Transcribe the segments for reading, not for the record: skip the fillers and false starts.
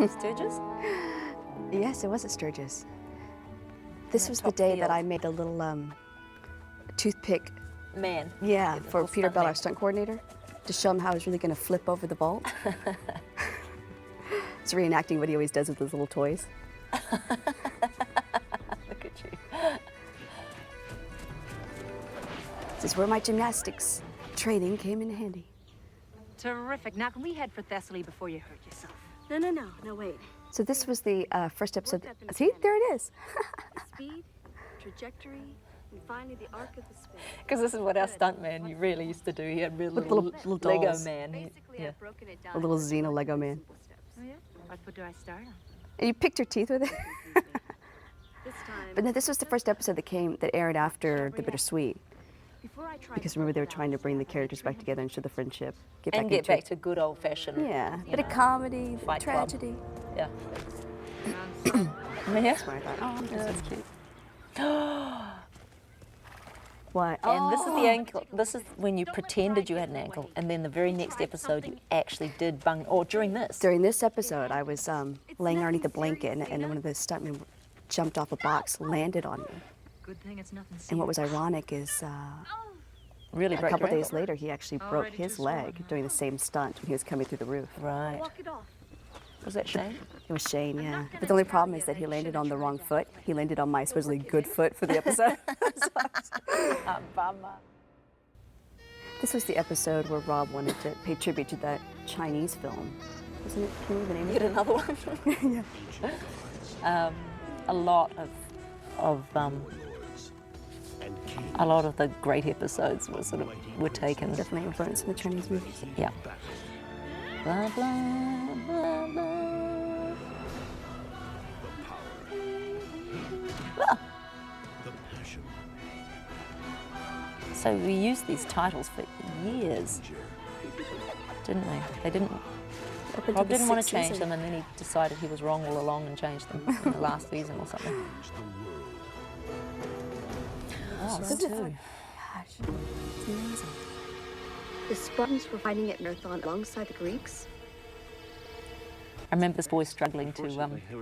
Sturgis? Yes, it was at Sturgis. This was the day that I made a little toothpick. Man. Yeah, for Peter Bell, our stunt coordinator, to show him how I was really going to flip over the vault. It's reenacting what he always does with his little toys. Look at you. This is where my gymnastics training came in handy. Terrific. Now, can we head for Thessaly before you hurt yourself? No, wait. So this was the first episode. See, there it is. Speed, trajectory, and finally the arc of the spin. Because this is what our stuntman you really used to do. He had real With little Lego dolls. man. Basically, Yeah. I've broken it down. A little Xena Lego man. Oh, yeah? What foot do I start on? And you picked your teeth with it. This time. But then this was the first episode that aired after The Bittersweet. Before I try Because remember, they were trying to bring the characters back together and show the friendship. And get back to good old-fashioned. Yeah, bit of comedy, Fight club. tragedy. Yeah. Yeah. Yeah. Smart. Oh, That's cute. What? And this is the ankle. This is when you pretended you had an ankle, and then the very next episode you actually did bung. Or during this. During this episode, I was laying underneath a blanket, and one of the stuntmen jumped off a box, landed on me. Good thing it's nothing serious. And what was ironic is Really a broke couple your days ankle. later, he actually broke his leg doing the same stunt when he was coming through the roof. Right. walk it off. Was that Shane? It was Shane, yeah. But the only problem is that he landed on the wrong foot. He landed on my supposedly good foot for the episode. Bummer. This was the episode where Rob wanted to pay tribute to that Chinese film. Wasn't it? Can you remember the name of Yet it? another one. A lot of the great episodes were taken. Definitely influenced in the Chinese movies. Yeah. Blah, blah, blah, blah. Ah. So we used these titles for years, didn't we? They didn't. Up until Rob the didn't want to sixth change season. them, and then he decided he was wrong all along and changed them in the last season or something. Oh, Gosh, this too. it's amazing. The Spartans were fighting at Marathon alongside the Greeks. I remember this boy struggling to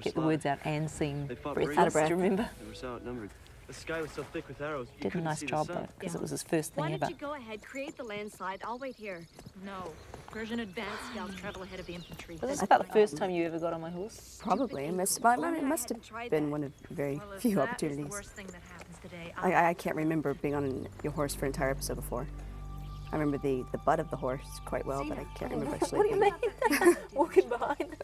get the words out and seem breathless. Do you remember? They were so outnumbered. The sky was so thick with arrows. You Did a couldn't nice see the job sun. though, because it was his first Why thing don't ever. you go ahead, create the landslide? I'll wait here. No. Persian advanced scouts travel ahead of the infantry. Was this about the first time you ever got on my horse? Probably. It must have been one of very Well, if few that is the opportunities. worst thing that happens today, I can't remember being on your horse for an entire episode before. I remember the butt of the horse quite well, but I can't remember actually. What do you mean? Walking behind.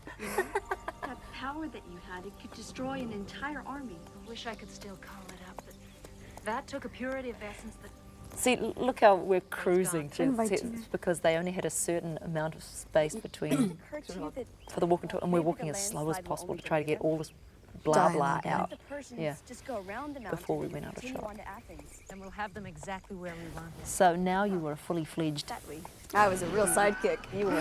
That power that you had, it could destroy an entire army. I wish I could still call it up, but that took a purity of essence that See, look how we're cruising through Invite it's you. because they only had a certain amount of space between for the walking tour, and we're walking as slow as possible to try to get all this blah blah out Yeah. before we went out of shot. and we'll have them exactly where we want them. So now you were a fully fledged. I was a real sidekick. You were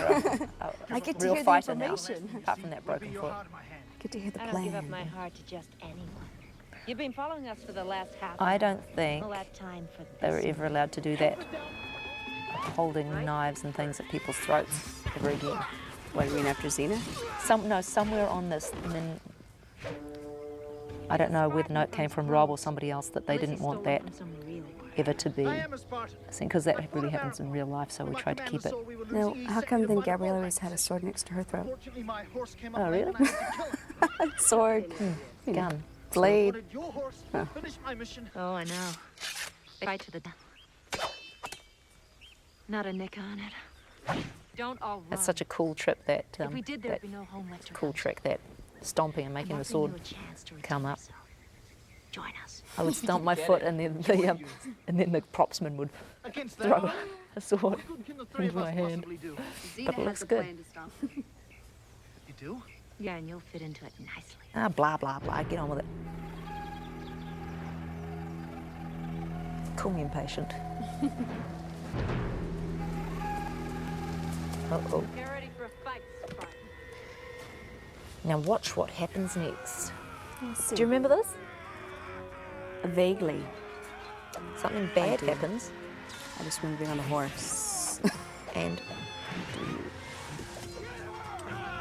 a I get to real hear the fighter now, information. apart from that broken foot. Get to hear the I don't give up plan. my heart to just anyone. You've been following us for the last half I hour. don't think All that time for they were this. ever allowed to do that, holding knives and things at people's throats ever again. What, you mean after Xena? Somewhere on this, and then I don't know whether the note came from Rob or somebody else that they didn't want that ever to be seen, because that really happens in real life, so we tried to keep it. No, how come then Gabriella always had a sword next to her throat? Oh, really? Sword, Gun. blade. Oh, I know. Fight to the death. Not a nick on it. Don't all run. That's such a cool trip, that, If we did, there'd that be no home left cool around. trick, that stomping and making I'm the offering sword you a chance to come redeem up. yourself. Join us. I would stomp my foot, and then the propsman would throw a sword into my hand. Xena But it has looks a good. plan to stop them. You do? Yeah, and you'll fit into it nicely. Ah, blah, blah, blah. Get on with it. Call me impatient. Uh-oh. Get ready Now watch what happens next. Let's see. Do you remember this? Vaguely. Something bad do. happens, I just remember being on the horse. and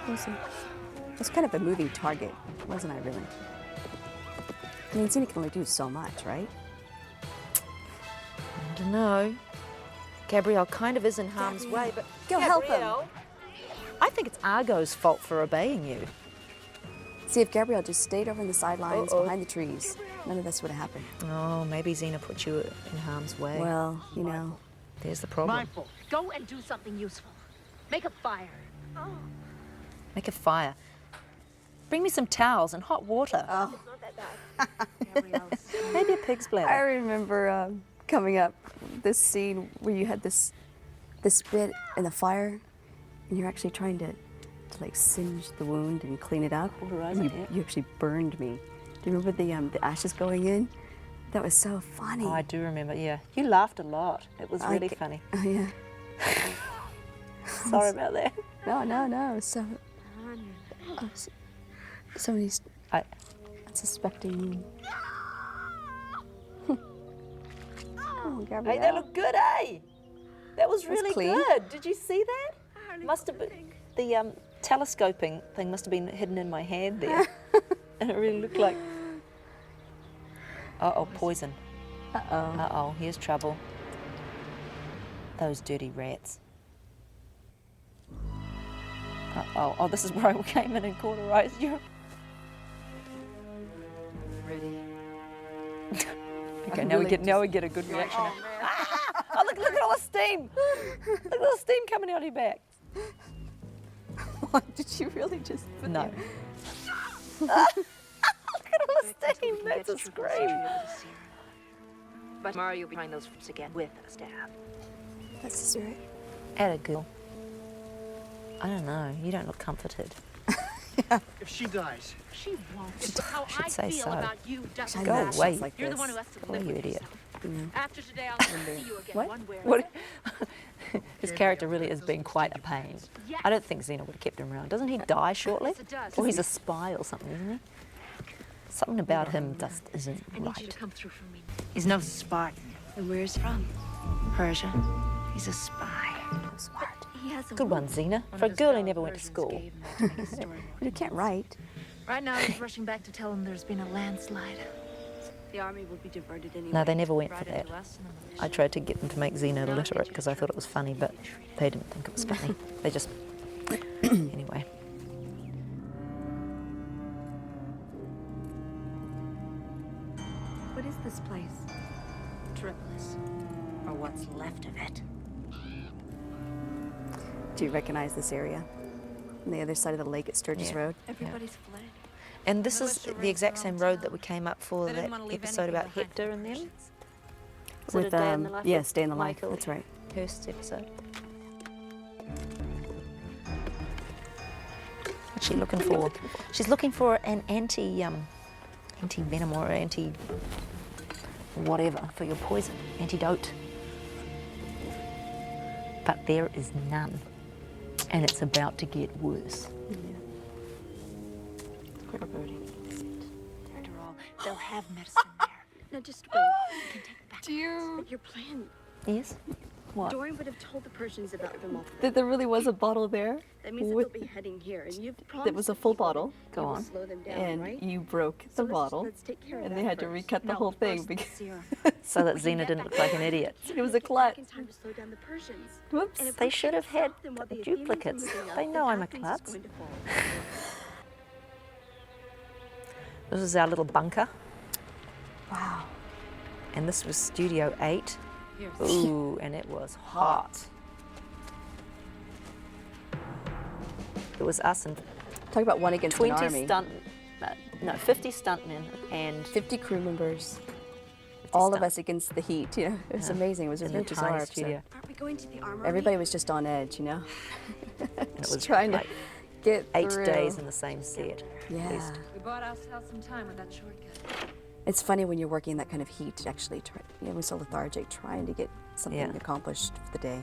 It was kind of a moving target, wasn't I, really? I mean, Xena can only do so much, right? I don't know. Gabrielle kind of is in harm's way, but Go help him. Gabrielle, I think it's Argo's fault for obeying you. See, if Gabrielle just stayed over in the sidelines Uh-oh. behind the trees, none of this would have happened. Oh, maybe Xena put you in harm's way. Well, you know. There's the problem. Go and do something useful. Make a fire. Make a fire. Bring me some towels and hot water. Oh. Not that bad. Gabrielle's. Maybe a pig's bladder. I remember coming up this scene where you had this bit in the fire, and you're actually trying to like singe the wound and clean it up. Cauterize And it, yeah. you actually burned me. Do you remember the ashes going in? That was so funny. Oh, I do remember, yeah. You laughed a lot. It was really funny. Oh yeah. Sorry about that. No. So somebody's I, suspecting you. Oh, Gabrielle. hey, that looked good, eh? That was really clean. good. Did you see that? Must have been the telescoping thing must have been hidden in my hand there, and it really looked like. Uh-oh, poison. Uh-oh. Uh-oh, here's trouble. Those dirty rats. Uh-oh. Oh, this is where I came in and cauterized you. Ready. Okay, now we get a good reaction. Oh, look at all the steam! Look at all the steam coming out of your back. Did you really just put No. the- Look at all the steam. That's a scream. But tomorrow you'll be trying those fruits again with a staff. That's the spirit. Atta girl. I don't know. You don't look comforted. If she dies, She won't. It's how should I say feel so. about you, Dustin. Go Imagine away. it's like You're the this. one who has to Go live away, you with idiot. yourself. After today, I'll see you again What? one way or What? another. His character really is being quite a pain. I don't think Xena would have kept him around. Doesn't he die shortly? Yes, it does. Or he's a spy or something, isn't he? Something about him just isn't I need you right. to come through for me. He's no Spartan. And where's he from? Persia. He's a spy. Smart. He has a Good one, Xena. For a girl who never went to school. You can't write. Right now, he's rushing back to tell him there's been a landslide. The army will be diverted anyway. No, they never went for Right that. into us and then I tried to get them to make Xena illiterate because I thought it was funny, but they didn't think it was funny. They just... Anyway. What is this place? Tripolis. Or what's left of it. Do you recognize this area? On the other side of the lake at Sturgis Yeah. Road? Everybody's fled. And this is the exact same road that we came up for They didn't that wanna leave episode anything about behind Hector for and them. Christians. Was it a Day in the Life yes, of Day in the Life. Michael That's right. Hurst's episode. What's she looking for? She's looking for an anti-venom or whatever for your poison, antidote. But there is none, and it's about to get worse. After all, they'll have medicine there. Now just wait. You can take it back. Your plan. Yes. What? Dorian would have told the Persians about them all. That there really was a bottle there. That means that with- they'll be heading here, and you've promised that was a the full people bottle. Go you will on. slow them down, And right? you broke So the bottle. let's take care of And that they had to first. recut the No, whole thing first because serum. So that We can Xena get didn't back look like an idiot. it was a Back in klutz. time to slow down the Persians. Whoops. And if They we should can't have had stop them while the duplicates. Athenians are moving up, They then know I'm a Athens is klutz. going to fall. This is our little bunker, Wow. and this was Studio 8. Here. Ooh, and it was hot. It was us and Talk about one against an 20 army. 50 stuntmen and 50 crew members. 50 All of stunt- us against the heat. You know, it was Yeah. amazing. It was a in very the bizarre tiny episode. studio. Aren't we going to the armory? Everybody was just on edge, you know. And it Just was trying like to get 8 through. days in the same set. At Yeah. least. We bought ourselves some time with that shortcut. It's funny when you're working in that kind of heat, actually, we're so lethargic, trying to get something Yeah. accomplished for the day.